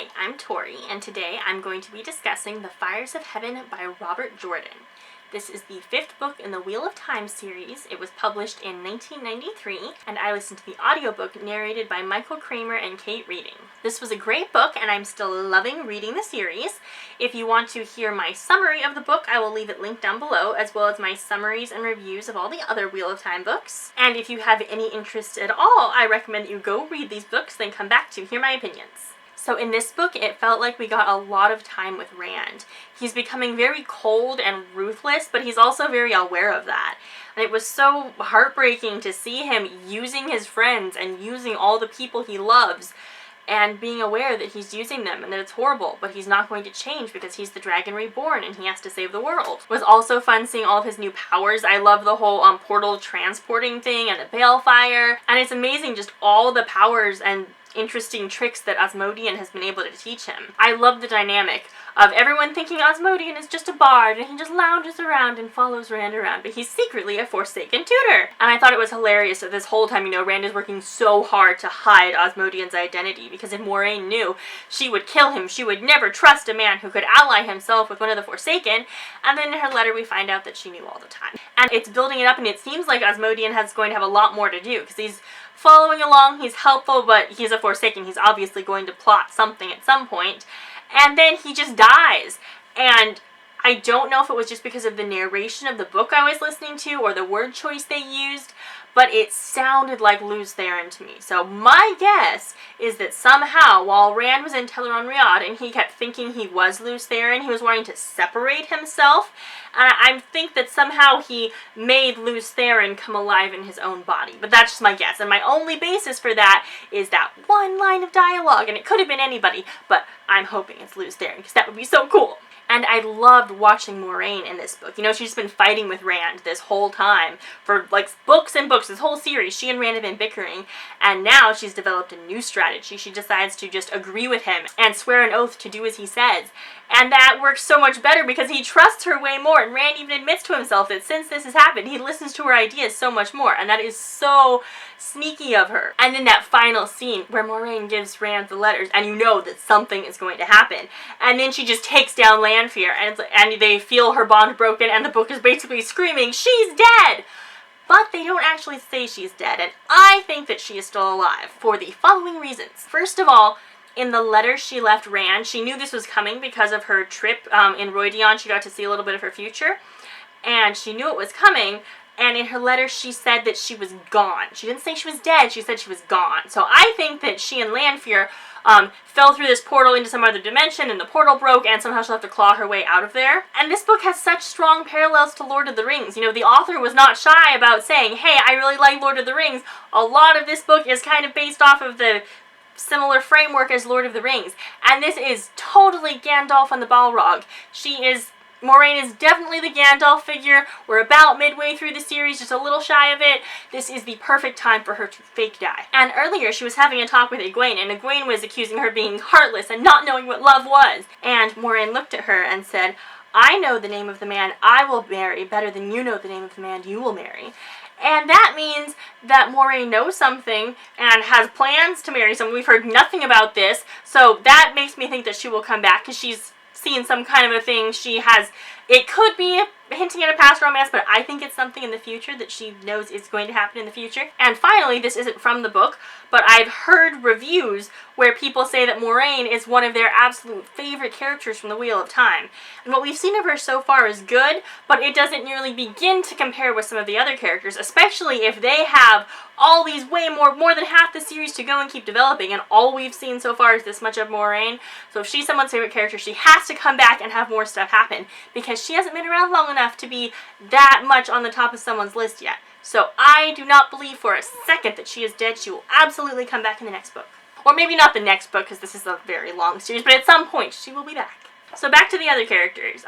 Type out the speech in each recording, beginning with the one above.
Hi, I'm Tori, and today I'm going to be discussing The Fires of Heaven by Robert Jordan. This is the 5th book in the Wheel of Time series. It was published in 1993, and I listened to the audiobook narrated by Michael Kramer and Kate Reading. This was a great book, and I'm still loving reading the series. If you want to hear my summary of the book, I will leave it linked down below, as well as my summaries and reviews of all the other Wheel of Time books. And if you have any interest at all, I recommend that you go read these books, then come back to hear my opinions. So in this book, it felt like we got a lot of time with Rand. He's becoming very cold and ruthless, but he's also very aware of that. And it was so heartbreaking to see him using his friends and using all the people he loves and being aware that he's using them and that it's horrible, but he's not going to change because he's the Dragon Reborn and he has to save the world. It was also fun seeing all of his new powers. I love the whole portal transporting thing and the Balefire, and it's amazing just all the powers and interesting tricks that Asmodean has been able to teach him. I love the dynamic of everyone thinking Asmodean is just a bard and he just lounges around and follows Rand around, but he's secretly a Forsaken tutor. And I thought it was hilarious that this whole time, Rand is working so hard to hide Asmodean's identity, because if Moiraine knew, she would kill him. She would never trust a man who could ally himself with one of the Forsaken, and then in her letter we find out that she knew all the time. And it's building it up, and it seems like Asmodean has going to have a lot more to do, because he's following along, he's helpful, but he's a Forsaken. He's obviously going to plot something at some point. And then he just dies. And I don't know if it was just because of the narration of the book I was listening to or the word choice they used, but it sounded like Lews Therin to me. So my guess is that somehow, while Rand was in Tel'aran'rhiod and he kept thinking he was Lews Therin, he was wanting to separate himself. And I think that somehow he made Lews Therin come alive in his own body. But that's just my guess. And my only basis for that is that one line of dialogue. And it could have been anybody, but I'm hoping it's Lews Therin, because that would be so cool. And I loved watching Moiraine in this book. She's been fighting with Rand this whole time for books and books, this whole series. She and Rand have been bickering, and now she's developed a new strategy. She decides to just agree with him and swear an oath to do as he says. And that works so much better because he trusts her way more, and Rand even admits to himself that since this has happened, he listens to her ideas so much more, and that is so sneaky of her. And then that final scene where Moiraine gives Rand the letters, and you know that something is going to happen, and then she just takes down Lanfear, and they feel her bond broken, and the book is basically screaming, "She's dead!" But they don't actually say she's dead, and I think that she is still alive for the following reasons. First of all, in the letter she left Rand, she knew this was coming because of her trip in Rhuidean. She got to see a little bit of her future, and she knew it was coming, and in her letter she said that she was gone. She didn't say she was dead, she said she was gone. So I think that she and Lanfear fell through this portal into some other dimension, and the portal broke, and somehow she'll have to claw her way out of there. And this book has such strong parallels to Lord of the Rings. The author was not shy about saying, hey, I really like Lord of the Rings. A lot of this book is kind of based off of the similar framework as Lord of the Rings. And this is totally Gandalf and the Balrog. Moiraine is definitely the Gandalf figure. We're about midway through the series, just a little shy of it. This is the perfect time for her to fake die. And earlier she was having a talk with Egwene, and Egwene was accusing her of being heartless and not knowing what love was. And Moiraine looked at her and said, I know the name of the man I will marry better than you know the name of the man you will marry. And that means that Moiraine knows something and has plans to marry someone. We've heard nothing about this, so that makes me think that she will come back, because she's seen some kind of a thing. It could be hinting at a past romance, but I think it's something in the future that she knows is going to happen in the future. And finally, this isn't from the book, but I've heard reviews where people say that Moiraine is one of their absolute favorite characters from the Wheel of Time. And what we've seen of her so far is good, but it doesn't nearly begin to compare with some of the other characters, especially if they have all these more than half the series to go and keep developing, and all we've seen so far is this much of Moiraine. So if she's someone's favorite character, she has to come back and have more stuff happen, because she hasn't been around long enough to be that much on the top of someone's list yet. So I do not believe for a second that she is dead. She will absolutely come back in the next book. Or maybe not the next book, because this is a very long series, but at some point she will be back. So back to the other characters.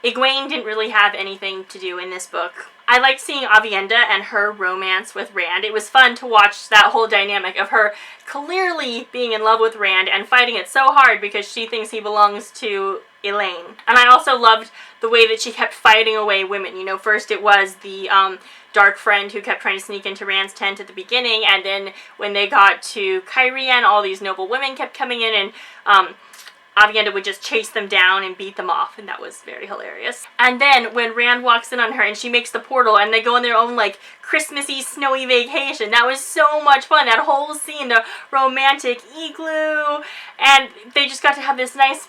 Egwene didn't really have anything to do in this book. I liked seeing Aviendha and her romance with Rand. It was fun to watch that whole dynamic of her clearly being in love with Rand and fighting it so hard because she thinks he belongs to Elaine. And I also loved the way that she kept fighting away women. You know, first it was the dark friend who kept trying to sneak into Rand's tent at the beginning, and then when they got to Cairhien, all these noble women kept coming in, and Aviendha would just chase them down and beat them off, and that was very hilarious. And then when Rand walks in on her and she makes the portal and they go on their own like Christmassy snowy vacation, that was so much fun. That whole scene, the romantic igloo, and they just got to have this nice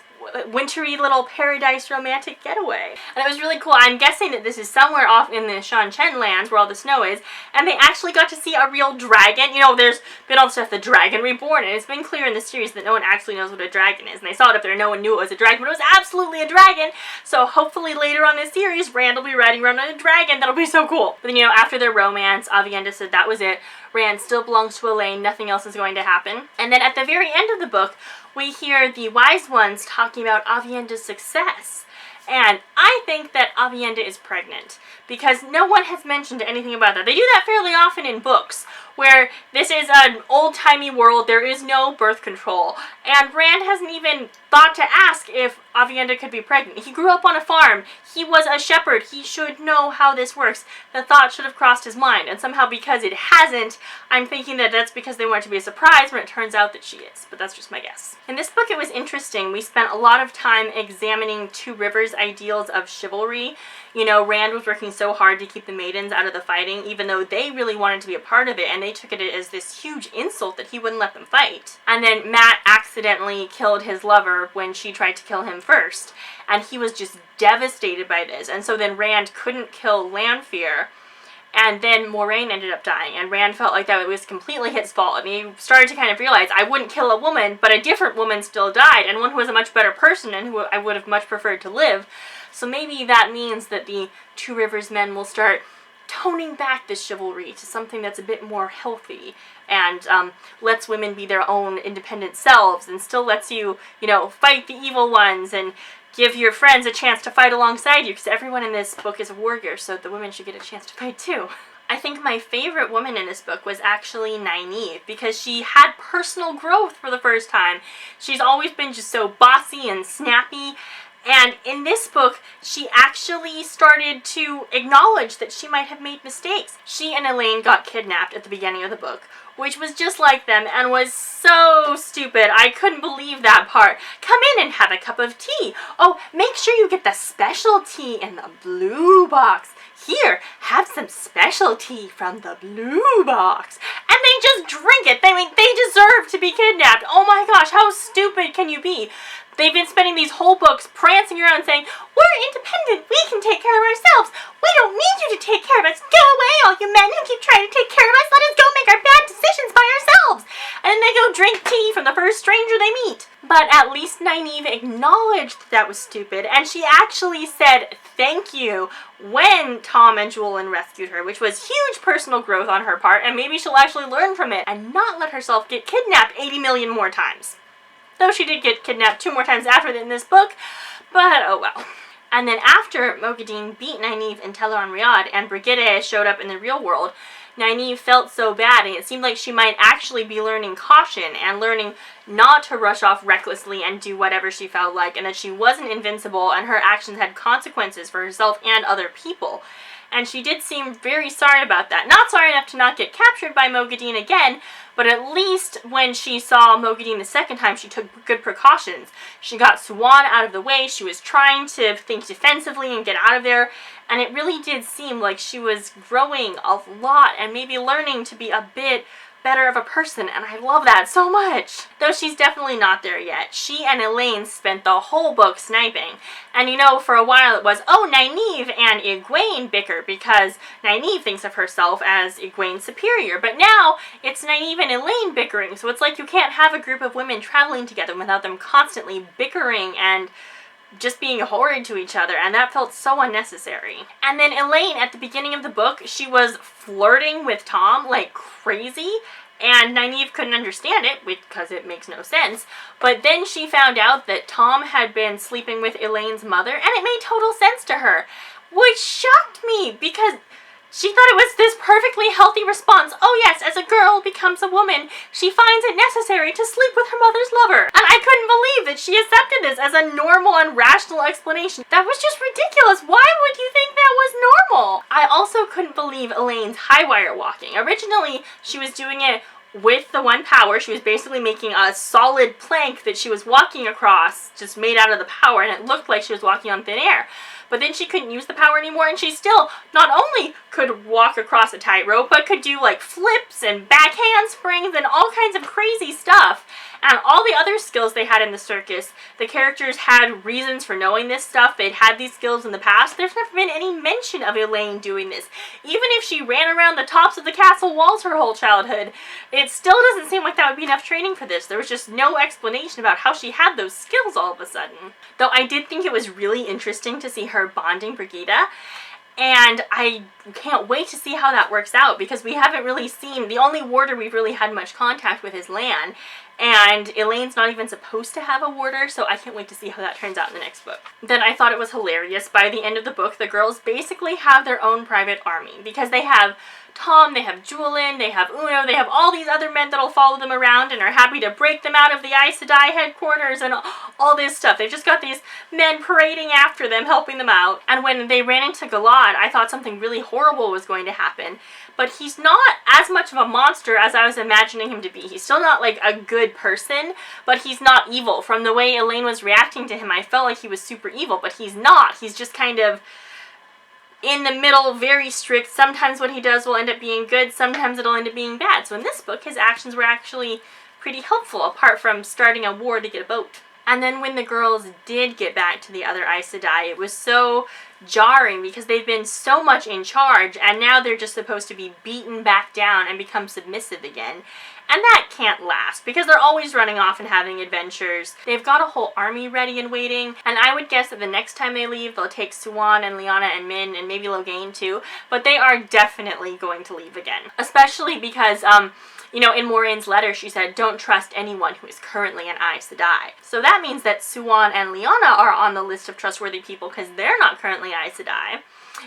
wintry little paradise romantic getaway. And it was really cool. I'm guessing that this is somewhere off in the Shan Chen lands where all the snow is, and they actually got to see a real dragon. You know, there's been all the stuff, the Dragon Reborn, and it's been clear in the series that no one actually knows what a dragon is, and they saw it up there, no one knew it was a dragon, but it was absolutely a dragon. So hopefully later on in the series, Rand will be riding around on a dragon. That'll be so cool. But then, you know, after their romance, Aviendha said that was it. Rand still belongs to Elaine, nothing else is going to happen. And then at the very end of the book, we hear the wise ones talking about Aviendha's success. And I think that Aviendha is pregnant, because no one has mentioned anything about that. They do that fairly often in books, where this is an old-timey world, there is no birth control, and Rand hasn't even thought to ask if Aviendha could be pregnant. He grew up on a farm, he was a shepherd, he should know how this works. The thought should have crossed his mind, and somehow because it hasn't, I'm thinking that that's because they want it to be a surprise when it turns out that she is, but that's just my guess. In this book it was interesting. We spent a lot of time examining Two Rivers' ideals of chivalry. You know, Rand was working so hard to keep the maidens out of the fighting, even though they really wanted to be a part of it, and they took it as this huge insult that he wouldn't let them fight. And then Mat accidentally killed his lover when she tried to kill him first, and he was just devastated by this. And so then Rand couldn't kill Lanfear, and then Moiraine ended up dying, and Rand felt like that was completely his fault, and he started to kind of realize, I wouldn't kill a woman, but a different woman still died, and one who was a much better person and who I would have much preferred to live. So maybe that means that the Two Rivers men will start toning back the chivalry to something that's a bit more healthy, and lets women be their own independent selves, and still lets you, you know, fight the evil ones, and give your friends a chance to fight alongside you, because everyone in this book is a warrior, so the women should get a chance to fight too. I think my favorite woman in this book was actually Nynaeve, because she had personal growth for the first time. She's always been just so bossy and snappy, and in this book, she actually started to acknowledge that she might have made mistakes. She and Elaine got kidnapped at the beginning of the book, which was just like them and was so stupid. I couldn't believe that part. Come in and have a cup of tea. Oh, make sure you get the special tea in the blue box. Here, have some special tea from the blue box. And they just drink it. I mean, they deserve to be kidnapped. Oh my gosh, how stupid can you be? They've been spending these whole books prancing around saying, we're independent, we can take care of ourselves. We don't need you to take care of us. Go away, all you men who keep trying to take care of us. Let us go make our bad decisions by ourselves. And then they go drink tea from the first stranger they meet. But at least Nynaeve acknowledged that was stupid, and she actually said thank you when Tom and Juilin rescued her, which was huge personal growth on her part, and maybe she'll actually learn from it and not let herself get kidnapped 80 million more times. Though she did get kidnapped 2 more times after that in this book, but oh well. And then after Moghedien beat Nynaeve in Tel'aran'rhiod and Brigitte showed up in the real world, Nynaeve felt so bad, and it seemed like she might actually be learning caution and learning not to rush off recklessly and do whatever she felt like, and that she wasn't invincible and her actions had consequences for herself and other people. And she did seem very sorry about that. Not sorry enough to not get captured by Moghedien again, but at least when she saw Moghedien the second time, she took good precautions. She got Siuan out of the way, she was trying to think defensively and get out of there, and it really did seem like she was growing a lot and maybe learning to be a bit better of a person, and I love that so much. Though she's definitely not there yet. She and Elaine spent the whole book sniping, and you know, for a while it was, oh, Nynaeve and Egwene bicker because Nynaeve thinks of herself as Egwene's superior, but now it's Nynaeve and Elaine bickering, so it's like you can't have a group of women traveling together without them constantly bickering and just being horrid to each other, and that felt so unnecessary. And then Elaine, at the beginning of the book, she was flirting with Tom like crazy, and Nynaeve couldn't understand it, because it makes no sense, but then she found out that Tom had been sleeping with Elaine's mother, and it made total sense to her, which shocked me, because she thought it was this perfectly healthy response. Oh yes, as a girl becomes a woman, she finds it necessary to sleep with her mother's lover. And I couldn't believe that she accepted this as a normal and rational explanation. That was just ridiculous. Why would you think that was normal? I also couldn't believe Elaine's high wire walking. Originally, she was doing it with the one power. She was basically making a solid plank that she was walking across, just made out of the power, and it looked like she was walking on thin air. But then she couldn't use the power anymore, and she still not only could walk across a tightrope, but could do like flips and back handsprings and all kinds of crazy stuff. And all the other skills they had in the circus, the characters had reasons for knowing this stuff. They'd had these skills in the past. There's never been any mention of Elaine doing this. Even if she ran around the tops of the castle walls her whole childhood, it still doesn't seem like that would be enough training for this. There was just no explanation about how she had those skills all of a sudden. Though I did think it was really interesting to see her bonding Brigida. And I can't wait to see how that works out, because we haven't really seen, the only warder we've really had much contact with is Lan, and Elaine's not even supposed to have a warder, so I can't wait to see how that turns out in the next book. Then I thought it was hilarious. By the end of the book, the girls basically have their own private army, because they have Tom, they have Julian, they have Uno, they have all these other men that'll follow them around and are happy to break them out of the Aes Sedai headquarters and all this stuff. They've just got these men parading after them, helping them out. And when they ran into Galad, I thought something really horrible was going to happen. But he's not as much of a monster as I was imagining him to be. He's still not like a good person, but he's not evil. From the way Elaine was reacting to him, I felt like he was super evil, but he's not. He's just kind of in the middle, very strict. Sometimes what he does will end up being good, sometimes it'll end up being bad. So in this book, his actions were actually pretty helpful, apart from starting a war to get a boat. And then when the girls did get back to the other Aes Sedai, it was so jarring, because they've been so much in charge, and now they're just supposed to be beaten back down and become submissive again. And that can't last, because they're always running off and having adventures. They've got a whole army ready and waiting, and I would guess that the next time they leave, they'll take Siuan and Lyanna and Min, and maybe Logain too, but they are definitely going to leave again. Especially because, you know, in Moraine's letter, she said, don't trust anyone who is currently an Aes Sedai. So that means that Siuan and Lyanna are on the list of trustworthy people, because they're not currently Aes Sedai.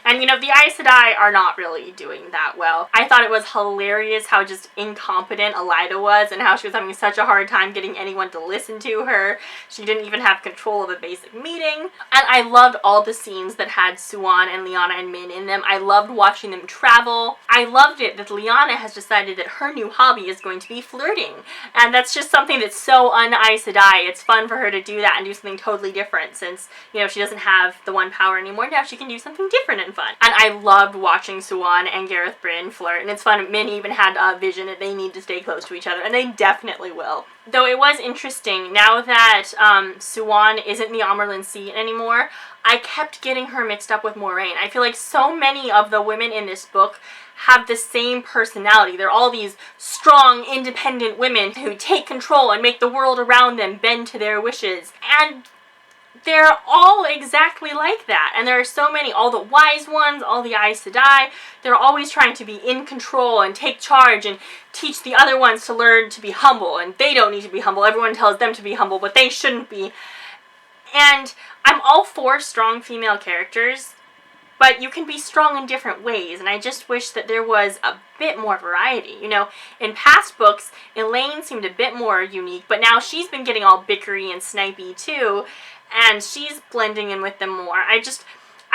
And, you know, the Aes Sedai are not really doing that well. I thought it was hilarious how just incompetent Elaida was, and how she was having such a hard time getting anyone to listen to her. She didn't even have control of a basic meeting. And I loved all the scenes that had Siuan and Lyanna and Min in them. I loved watching them travel. I loved it that Lyanna has decided that her new hobby is going to be flirting. And that's just something that's so un-Aes Sedai. It's fun for her to do that and do something totally different, since, you know, she doesn't have the one power anymore. Now she can do something different and fun. And I loved watching Siuan and Gareth Bryn flirt, and it's fun. Min even had a vision that they need to stay close to each other, and they definitely will. Though it was interesting, now that Siuan isn't the Amyrlin Seat anymore, I kept getting her mixed up with Moiraine. I feel like so many of the women in this book have the same personality. They're all these strong, independent women who take control and make the world around them bend to their wishes. And they're all exactly like that. And there are so many, all the wise ones, all the Aes Sedai, they're always trying to be in control and take charge and teach the other ones to learn to be humble. And they don't need to be humble. Everyone tells them to be humble, but they shouldn't be. And I'm all for strong female characters, but you can be strong in different ways, and I just wish that there was a bit more variety. You know, in past books, Elaine seemed a bit more unique, but now she's been getting all bickery and snipey too, and she's blending in with them more.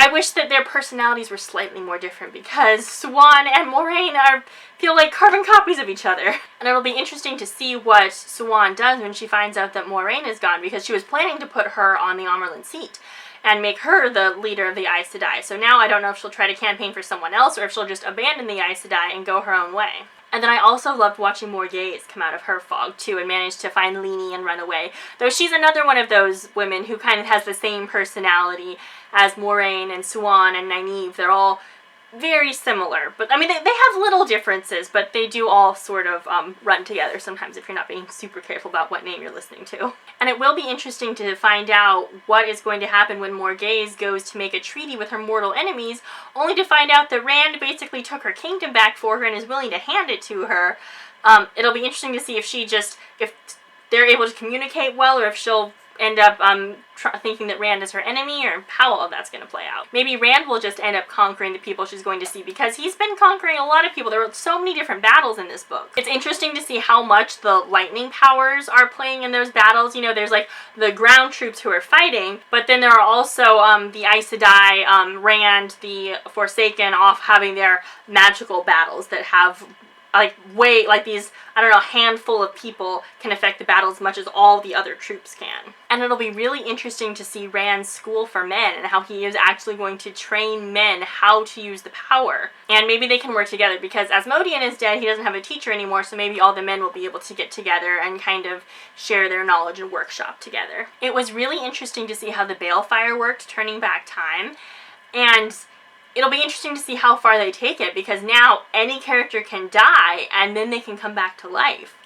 I wish that their personalities were slightly more different, because Siuan and Moiraine feel like carbon copies of each other. And it'll be interesting to see what Siuan does when she finds out that Moiraine is gone, because she was planning to put her on the Amyrlin Seat and make her the leader of the Aes Sedai. So now I don't know if she'll try to campaign for someone else, or if she'll just abandon the Aes Sedai and go her own way. And then I also loved watching Morgase come out of her fog too, and manage to find Lini and run away. Though she's another one of those women who kind of has the same personality as Moiraine and Siuan and Nynaeve. They're all very similar, but I mean, they have little differences, but they do all sort of run together sometimes if you're not being super careful about what name you're listening to. And it will be interesting to find out what is going to happen when Morgase goes to make a treaty with her mortal enemies, only to find out that Rand basically took her kingdom back for her and is willing to hand it to her. It'll be interesting to see if they're able to communicate well, or if she'll end up thinking that Rand is her enemy, or how all of that's going to play out. Maybe Rand will just end up conquering the people she's going to see, because he's been conquering a lot of people. There were so many different battles in this book. It's interesting to see how much the lightning powers are playing in those battles. You know, there's like the ground troops who are fighting, but then there are also the Aes Sedai, Rand, the Forsaken off having their magical battles that have these, I don't know, handful of people can affect the battle as much as all the other troops can. And it'll be really interesting to see Rand's school for men and how he is actually going to train men how to use the power. And maybe they can work together, because Asmodean is dead, he doesn't have a teacher anymore, so maybe all the men will be able to get together and kind of share their knowledge and workshop together. It was really interesting to see how the Balefire worked, turning back time, and it'll be interesting to see how far they take it, because now any character can die and then they can come back to life.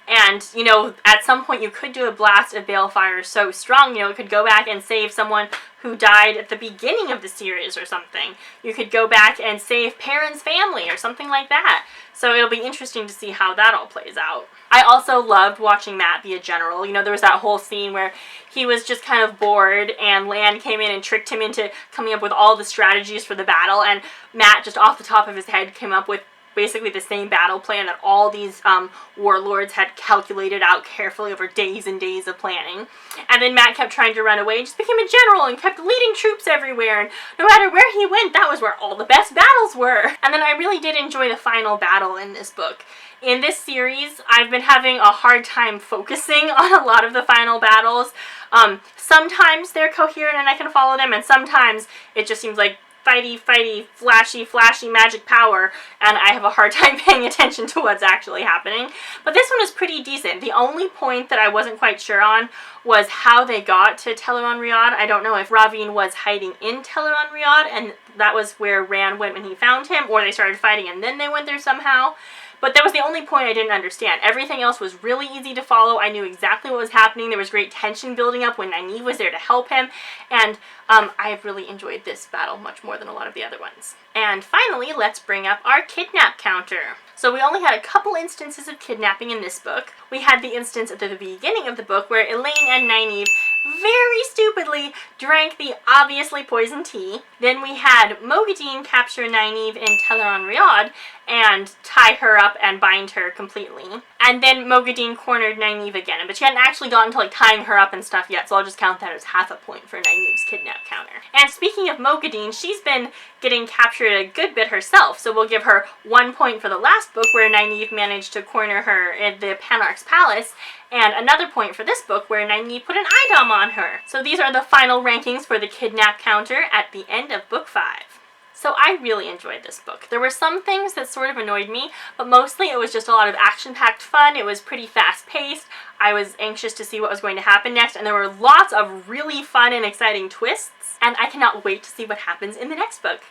And, you know, at some point you could do a blast of Balefire so strong, you know, it could go back and save someone who died at the beginning of the series or something. You could go back and save Perrin's family or something like that. So it'll be interesting to see how that all plays out. I also loved watching Mat be a general. You know, there was that whole scene where he was just kind of bored and Lan came in and tricked him into coming up with all the strategies for the battle, and Mat just off the top of his head came up with basically the same battle plan that all these warlords had calculated out carefully over days and days of planning. And then Mat kept trying to run away and just became a general and kept leading troops everywhere, and no matter where he went, that was where all the best battles were. And then I really did enjoy the final battle in this book. In this series, I've been having a hard time focusing on a lot of the final battles. Sometimes they're coherent and I can follow them, and sometimes it just seems like fighty, flashy magic power, and I have a hard time paying attention to what's actually happening. But this one is pretty decent. The only point that I wasn't quite sure on was how they got to Tel'aran'rhiod. I don't know if Rahvin was hiding in Tel'aran'rhiod, and that was where Rand went when he found him, or they started fighting and then they went there somehow. But that was the only point I didn't understand. Everything else was really easy to follow. I knew exactly what was happening. There was great tension building up when Nynaeve was there to help him. And I have really enjoyed this battle much more than a lot of the other ones. And finally, let's bring up our kidnap counter. So we only had a couple instances of kidnapping in this book. We had the instance at the beginning of the book where Elain and Nynaeve very stupidly drank the obviously poisoned tea. Then we had Moghedien capture Nynaeve in Tel'aran'rhiod and tie her up and bind her completely. And then Moghedien cornered Nynaeve again, but she hadn't actually gotten to like tying her up and stuff yet, so I'll just count that as half a point for Nynaeve's kidnap counter. And speaking of Moghedien, she's been getting captured a good bit herself, so we'll give her 1 point for the last book where Nynaeve managed to corner her in the Panarch's palace, and another point for this book where Nynaeve put an eidam on her. So these are the final rankings for the kidnap counter at the end of book 5. So I really enjoyed this book. There were some things that sort of annoyed me, but mostly it was just a lot of action-packed fun. It was pretty fast-paced. I was anxious to see what was going to happen next, and there were lots of really fun and exciting twists, and I cannot wait to see what happens in the next book.